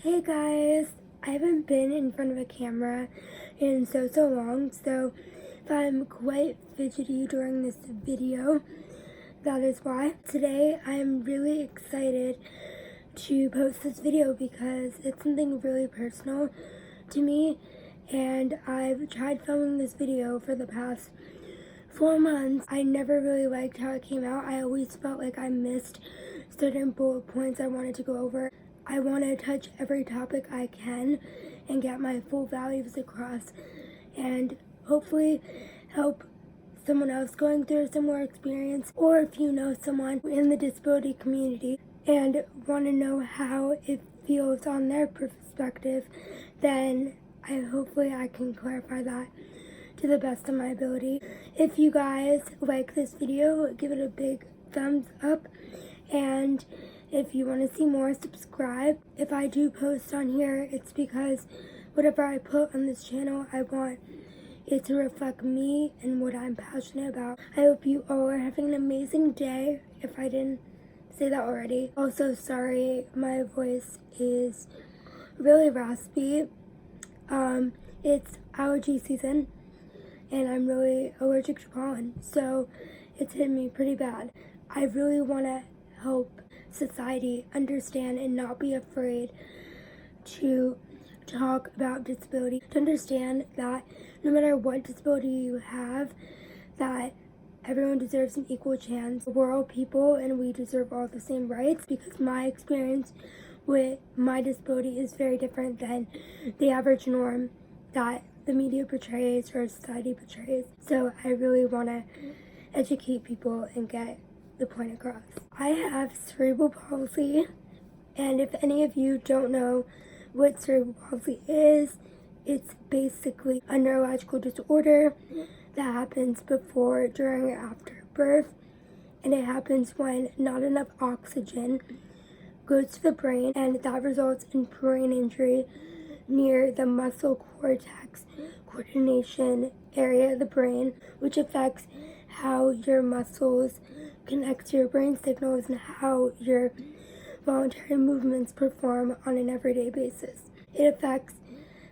Hey guys, I haven't been in front of a camera in so long, so if I'm quite fidgety during this video, that is why. Today I'm really excited to post this video because it's something really personal to me, and I've tried filming this video for the past 4 months. I never really liked how it came out. I always felt like I missed certain bullet points I wanted to go over. I want to touch every topic I can and get my full values across and hopefully help someone else going through a similar experience, or if you know someone in the disability community and want to know how it feels on their perspective, then hopefully I can clarify that to the best of my ability. If you guys like this video, give it a big thumbs up, and if you want to see more, subscribe. If I do post on here, it's because whatever I put on this channel, I want it to reflect me and what I'm passionate about. I hope you all are having an amazing day, if I didn't say that already. Also, sorry, my voice is really raspy. It's allergy season, and I'm really allergic to pollen, so it's hit me pretty bad. I really want to help society understand and not be afraid to talk about disability, to understand that no matter what disability you have, that everyone deserves an equal chance. We're all people and we deserve all the same rights, because my experience with my disability is very different than the average norm that the media portrays or society portrays. So I really want to educate people and get the point across. I have cerebral palsy, and if any of you don't know what cerebral palsy is, it's basically a neurological disorder that happens before, during, or after birth, and it happens when not enough oxygen goes to the brain, and that results in brain injury near the muscle cortex coordination area of the brain, which affects how your muscles connect to your brain signals and how your voluntary movements perform on an everyday basis. It affects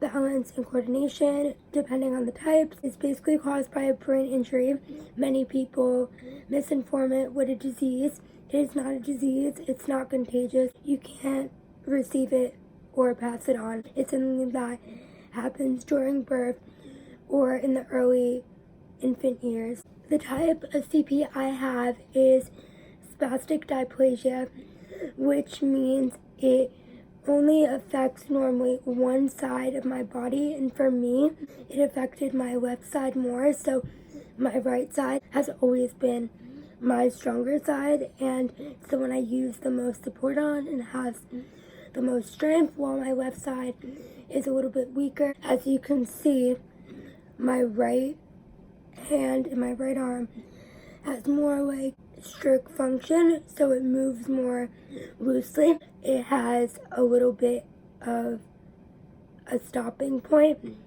balance and coordination depending on the types. It's basically caused by a brain injury. Many people misinform it with a disease. It is not a disease. It's not contagious. You can't receive it or pass it on. It's something that happens during birth or in the early infant years. The type of CP I have is spastic diplegia, which means it only affects normally one side of my body, and for me, it affected my left side more, so my right side has always been my stronger side, and it's the one I use the most support on and has the most strength, while my left side is a little bit weaker. As you can see, my right hand and my right arm has more like stroke function, so it moves more loosely. It has a little bit of a stopping point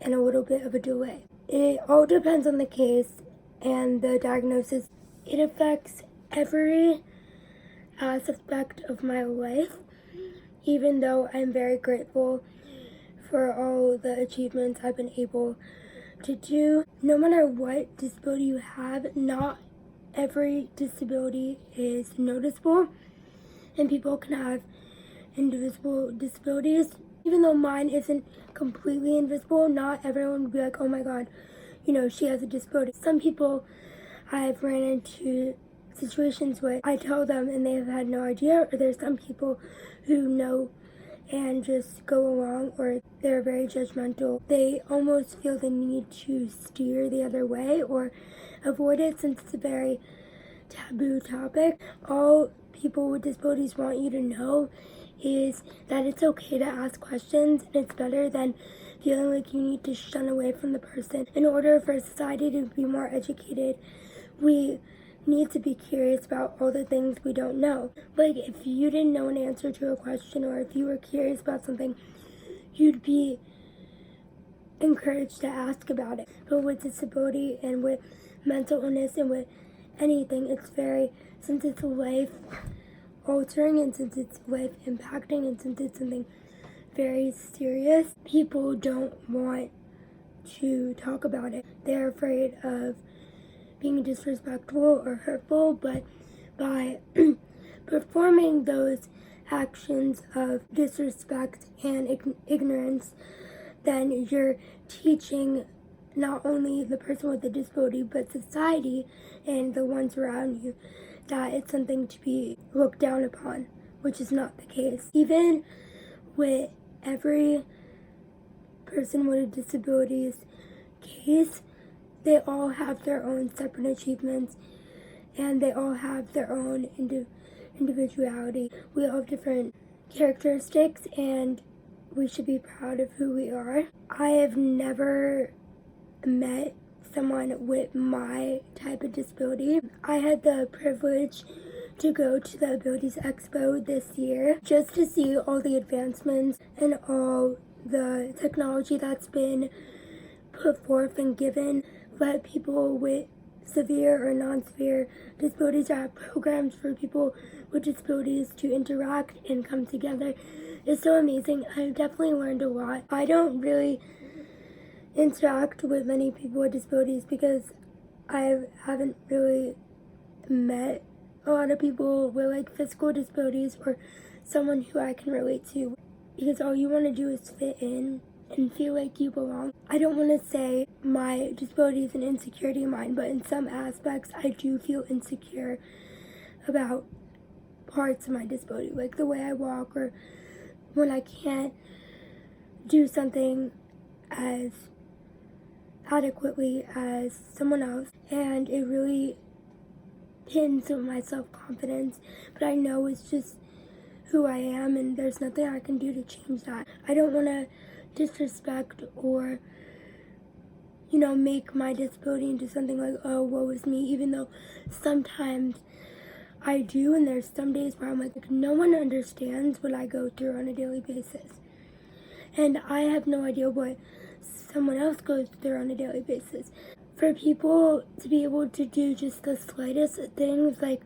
and a little bit of a delay. It all depends on the case and the diagnosis. It affects every aspect of my life, even though I'm very grateful for all the achievements I've been able to do. No matter what disability you have, not every disability is noticeable, and people can have invisible disabilities. Even though mine isn't completely invisible, not everyone would be like, oh my god, she has a disability. Some people I've ran into situations with, I tell them and they have had no idea, or there's some people who know and just go along, or they're very judgmental. They almost feel the need to steer the other way or avoid it, since it's a very taboo topic. All people with disabilities want you to know is that it's okay to ask questions, and it's better than feeling like you need to shun away from the person. In order for society to be more educated, we need to be curious about all the things we don't know. Like, if you didn't know an answer to a question, or if you were curious about something, you'd be encouraged to ask about it. But with disability and with mental illness and with anything, it's very, since it's life altering and since it's life impacting and since it's something very serious, people don't want to talk about it. They're afraid of being disrespectful or hurtful, but by performing those actions of disrespect and ignorance, then you're teaching not only the person with the disability, but society and the ones around you that it's something to be looked down upon, which is not the case. Even with every person with a disability's case, they all have their own separate achievements and they all have their own individuality. We all have different characteristics and we should be proud of who we are. I have never met someone with my type of disability. I had the privilege to go to the Abilities Expo this year just to see all the advancements and all the technology that's been put forth and given. Let people with severe or non-severe disabilities, or have programs for people with disabilities to interact and come together. It's so amazing. I've definitely learned a lot. I don't really interact with many people with disabilities because I haven't really met a lot of people with like physical disabilities or someone who I can relate to, because all you want to do is fit in and feel like you belong. I don't want to say my disability is an insecurity of mine, but in some aspects I do feel insecure about parts of my disability, like the way I walk or when I can't do something as adequately as someone else, and it really pins with my self-confidence, but I know it's just who I am and there's nothing I can do to change that. I don't want to disrespect or make my disability into something like, oh, woe is me, even though sometimes I do, and there's some days where I'm like, no one understands what I go through on a daily basis, and I have no idea what someone else goes through on a daily basis. For people to be able to do just the slightest things, like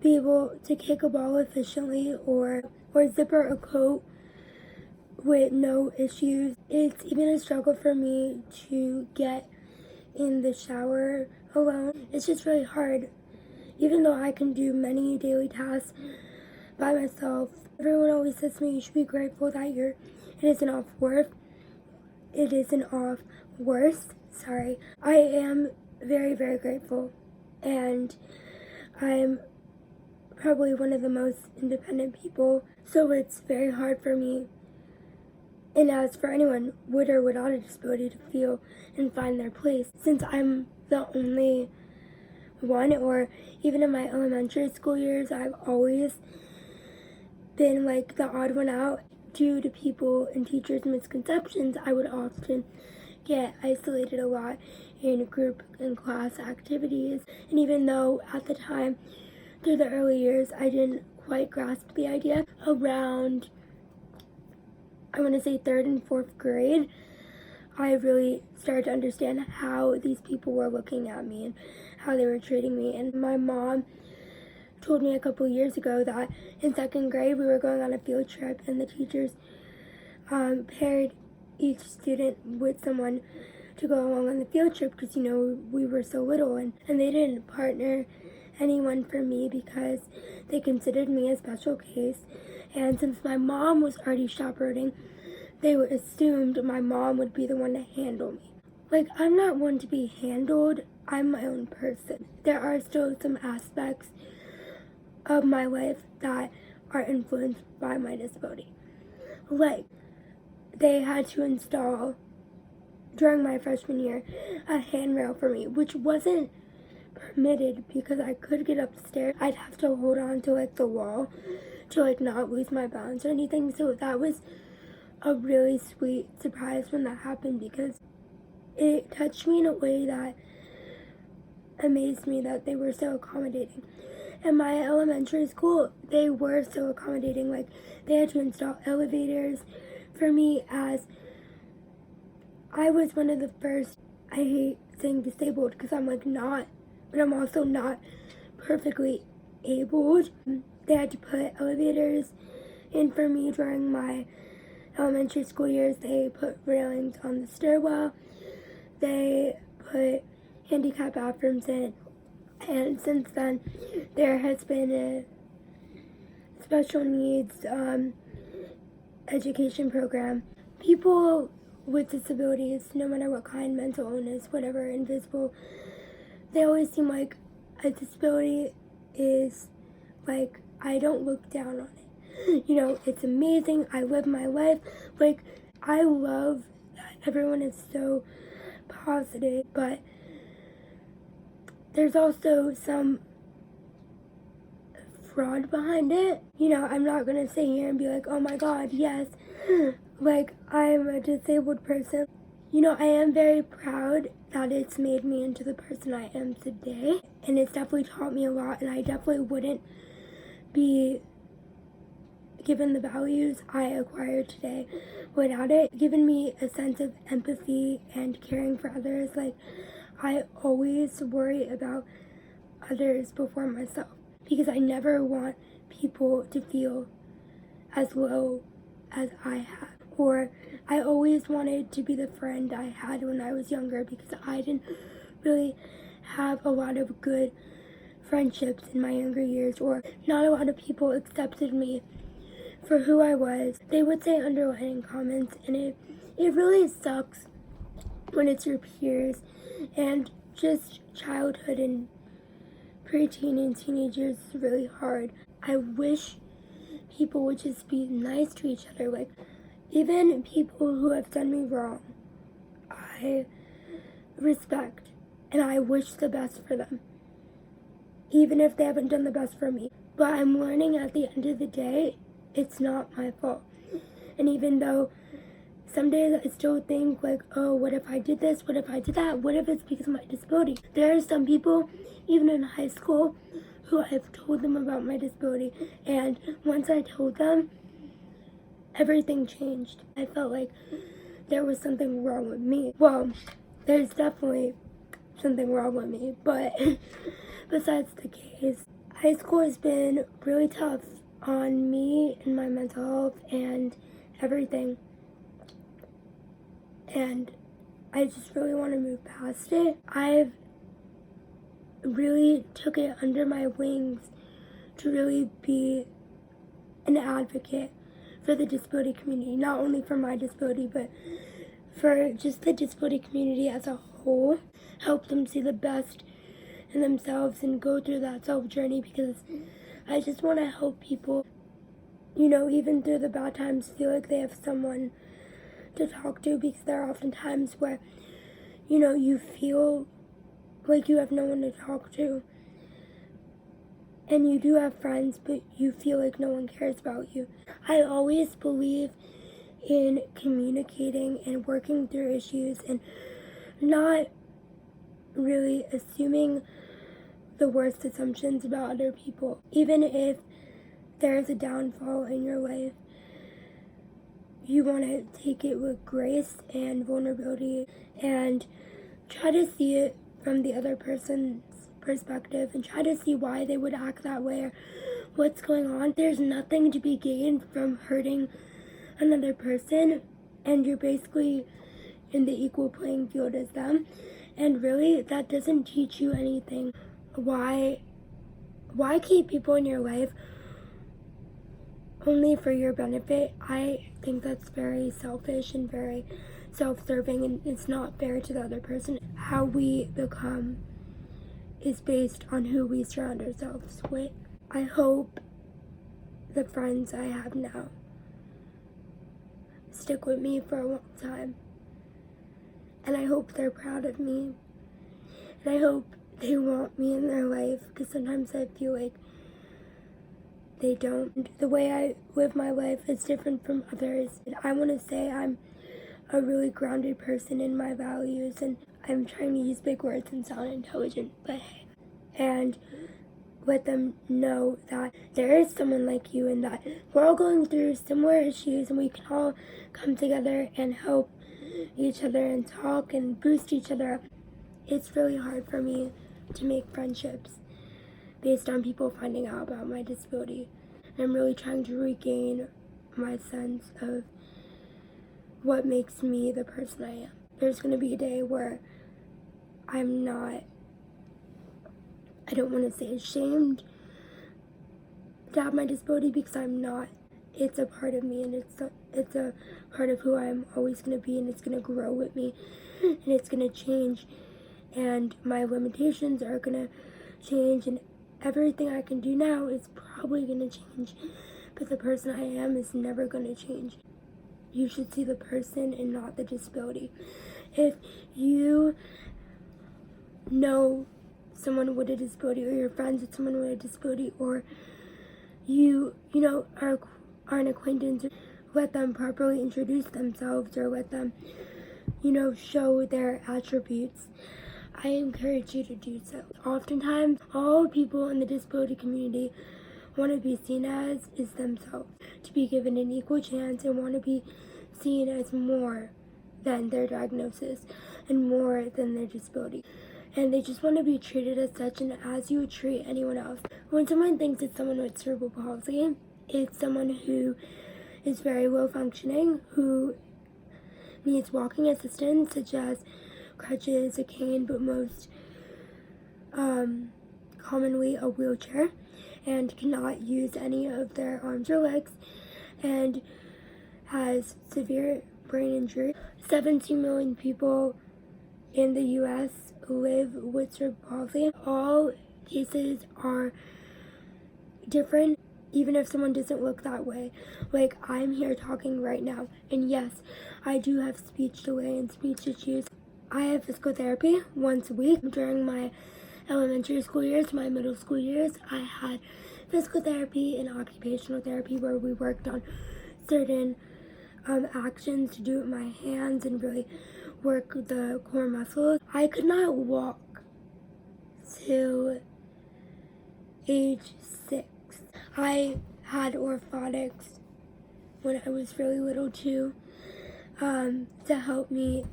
be able to kick a ball efficiently or zipper a coat with no issues. It's even a struggle for me to get in the shower alone. It's just really hard. Even though I can do many daily tasks by myself, everyone always says to me, you should be grateful that it isn't off work. It isn't off worse. Sorry. I am very, very grateful. And I'm probably one of the most independent people. So it's very hard for me, and as for anyone with or without a disability, to feel and find their place, since I'm the only one. Or even in my elementary school years, I've always been like the odd one out. Due to people and teachers' misconceptions, I would often get isolated a lot in group and class activities. And even though at the time, through the early years, I didn't quite grasp the idea, around, I want to say 3rd and 4th grade, I really started to understand how these people were looking at me and how they were treating me. And my mom told me a couple years ago that in 2nd grade we were going on a field trip, and the teachers paired each student with someone to go along on the field trip because we were so little, and they didn't partner anyone for me because they considered me a special case. And since my mom was already chaperoning, they assumed my mom would be the one to handle me. Like, I'm not one to be handled. I'm my own person. There are still some aspects of my life that are influenced by my disability. Like, they had to install, during my freshman year, a handrail for me, which wasn't permitted because I could get upstairs. I'd have to hold on to like the wall to like not lose my balance or anything. So that was a really sweet surprise when that happened, because it touched me in a way that amazed me that they were so accommodating. In my elementary school, they were so accommodating. Like, they had to install elevators for me, as I was one of the first. I hate saying disabled because I'm like not, but I'm also not perfectly disabled. They had to put elevators in for me during my elementary school years. They put railings on the stairwell. They put handicap bathrooms in. And since then, there has been a special needs education program. People with disabilities, no matter what kind, mental illness, whatever, invisible, they always seem like a disability is like, I don't look down on it. You know, it's amazing. I live my life. Like, I love that everyone is so positive, but there's also some fraud behind it. You know, I'm not gonna sit here and be like, oh my god, yes, like, I'm a disabled person. You know, I am very proud that it's made me into the person I am today, and it's definitely taught me a lot, and I definitely wouldn't be given the values I acquired today without it. Given me a sense of empathy and caring for others. Like, I always worry about others before myself, because I never want people to feel as low as I have. Or I always wanted to be the friend I had when I was younger, because I didn't really have a lot of good friendships in my younger years, or not a lot of people accepted me for who I was. They would say underlying comments, and it really sucks when it's your peers. And just childhood and preteen and teenage years is really hard. I wish people would just be nice to each other. Like, even people who have done me wrong, I respect and I wish the best for them, even if they haven't done the best for me. But I'm learning at the end of the day, it's not my fault. And even though some days I still think like, oh, what if I did this? What if I did that? What if it's because of my disability? There are some people, even in high school, who I've told them about my disability. And once I told them, everything changed. I felt like there was something wrong with me. Well, there's definitely something wrong with me, but besides the case, high school has been really tough on me and my mental health and everything. And I just really want to move past it. I've really took it under my wings to really be an advocate for the disability community, not only for my disability, but for just the disability community as a whole. Help them see the best in themselves and go through that self journey, because I just want to help people, you know, even through the bad times, feel like they have someone to talk to, because there are often times where, you know, you feel like you have no one to talk to, and you do have friends, but you feel like no one cares about you. I always believe in communicating and working through issues and not really assuming the worst assumptions about other people. Even if there is a downfall in your life, you want to take it with grace and vulnerability and try to see it from the other person's perspective and try to see why they would act that way or what's going on. There's nothing to be gained from hurting another person, and you're basically in the equal playing field as them. And really, that doesn't teach you anything. Why keep people in your life only for your benefit? I think that's very selfish and very self-serving, and it's not fair to the other person. How we become is based on who we surround ourselves with. I hope the friends I have now stick with me for a long time, and I hope they're proud of me, and I hope they want me in their life, because sometimes I feel like they don't. The way I live my life is different from others, and I want to say I'm a really grounded person in my values, and I'm trying to use big words and sound intelligent, but hey, and let them know that there is someone like you and that we're all going through similar issues, and we can all come together and help each other and talk and boost each other up. It's really hard for me to make friendships based on people finding out about my disability. I'm really trying to regain my sense of what makes me the person I am. There's going to be a day where I don't want to say ashamed to have my disability, because I'm not. It's a part of me, and it's a part of who I'm always going to be, and it's going to grow with me, and it's going to change, and my limitations are going to change, and everything I can do now is probably going to change, but the person I am is never going to change. You should see the person and not the disability. If you know someone with a disability, or you're friends with someone with a disability, or you know, are an acquaintance, let them properly introduce themselves, or let them, show their attributes. I encourage you to do so. Oftentimes, all people in the disability community want to be seen as is themselves, to be given an equal chance, and want to be seen as more than their diagnosis and more than their disability. And they just want to be treated as such, and as you would treat anyone else. When someone thinks it's someone with cerebral palsy, it's someone who is very low functioning, who needs walking assistance, such as crutches, a cane, but most commonly a wheelchair, and cannot use any of their arms or legs, and has severe brain injury. 17 million people in the U.S. live with cerebral palsy. All cases are different, even if someone doesn't look that way. Like, I'm here talking right now, and yes, I do have speech delay and speech issues. I have physical therapy once a week. During my elementary school years, my middle school years, I had physical therapy and occupational therapy, where we worked on certain actions to do with my hands and really work the core muscles. I could not walk till age 6. I had orthotics when I was really little too, to help me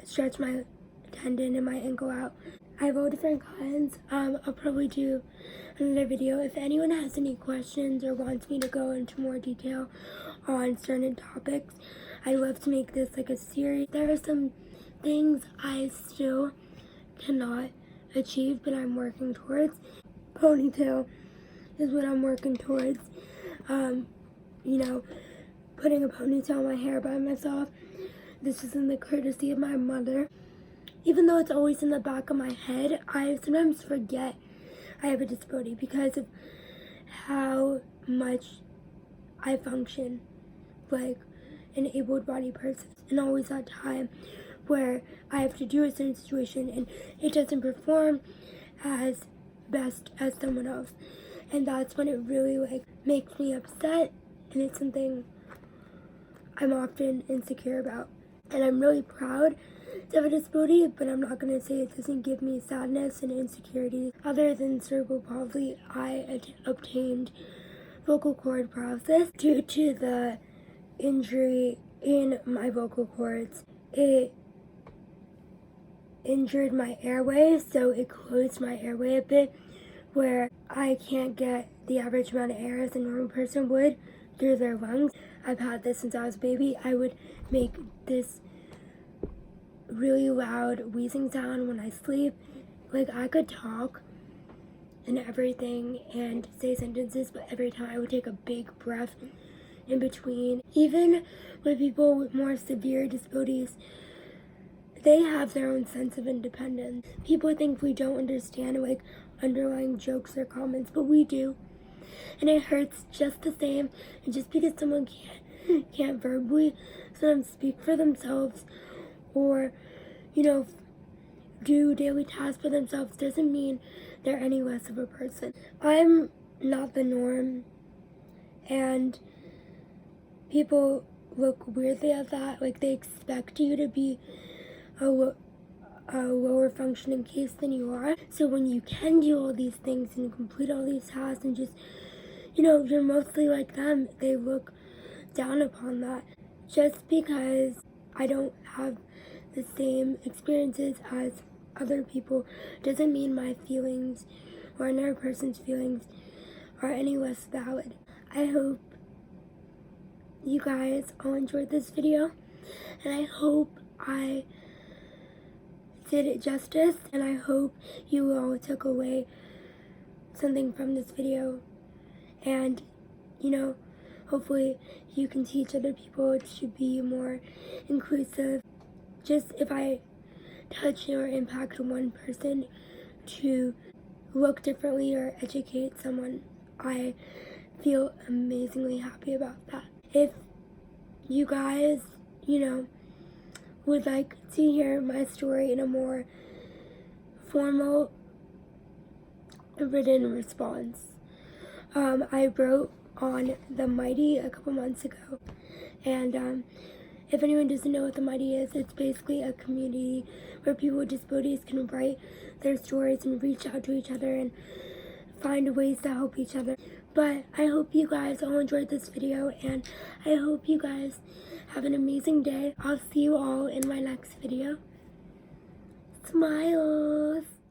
stretch my tendon and my ankle out. I have all different kinds. I'll probably do another video. If anyone has any questions or wants me to go into more detail on certain topics, I'd love to make this like a series. There are some things I still cannot achieve, but I'm working towards. Ponytail is what I'm working towards. Putting a ponytail in my hair by myself. This is in the courtesy of my mother. Even though it's always in the back of my head, I sometimes forget I have a disability because of how much I function like an able-bodied person. And always that time where I have to do a certain situation and it doesn't perform as best as someone else. And that's when it really makes me upset, and it's something I'm often insecure about. And I'm really proud to have a disability, but I'm not going to say it doesn't give me sadness and insecurity. Other than cerebral palsy, I obtained vocal cord paralysis due to the injury in my vocal cords. It injured my airway, so it closed my airway a bit, where I can't get the average amount of air as a normal person would through their lungs. I've had this since I was a baby. I would make this really loud wheezing sound when I sleep. Like, I could talk and everything and say sentences, but every time I would take a big breath in between. Even with people with more severe disabilities, they have their own sense of independence. People think we don't understand underlying jokes or comments, but we do. And it hurts just the same. And just because someone can't verbally sometimes speak for themselves, or do daily tasks for themselves, doesn't mean they're any less of a person. I'm not the norm, and people look weirdly at that. Like, they expect you to be a lower functioning case than you are. So when you can do all these things and complete all these tasks and just, you're mostly like them, they look down upon that. Just because I don't have the same experiences as other people doesn't mean my feelings or another person's feelings are any less valid. I hope you guys all enjoyed this video, and I hope I did it justice, and I hope you all took away something from this video, and hopefully you can teach other people to be more inclusive. Just if I touch or impact one person to look differently or educate someone, I feel amazingly happy about that. If you guys, would like to hear my story in a more formal written response, I wrote on The Mighty a couple months ago, and if anyone doesn't know what The Mighty is, it's basically a community where people with disabilities can write their stories and reach out to each other and find ways to help each other. But I hope you guys all enjoyed this video, and I hope you guys have an amazing day. I'll see you all in my next video. Smiles!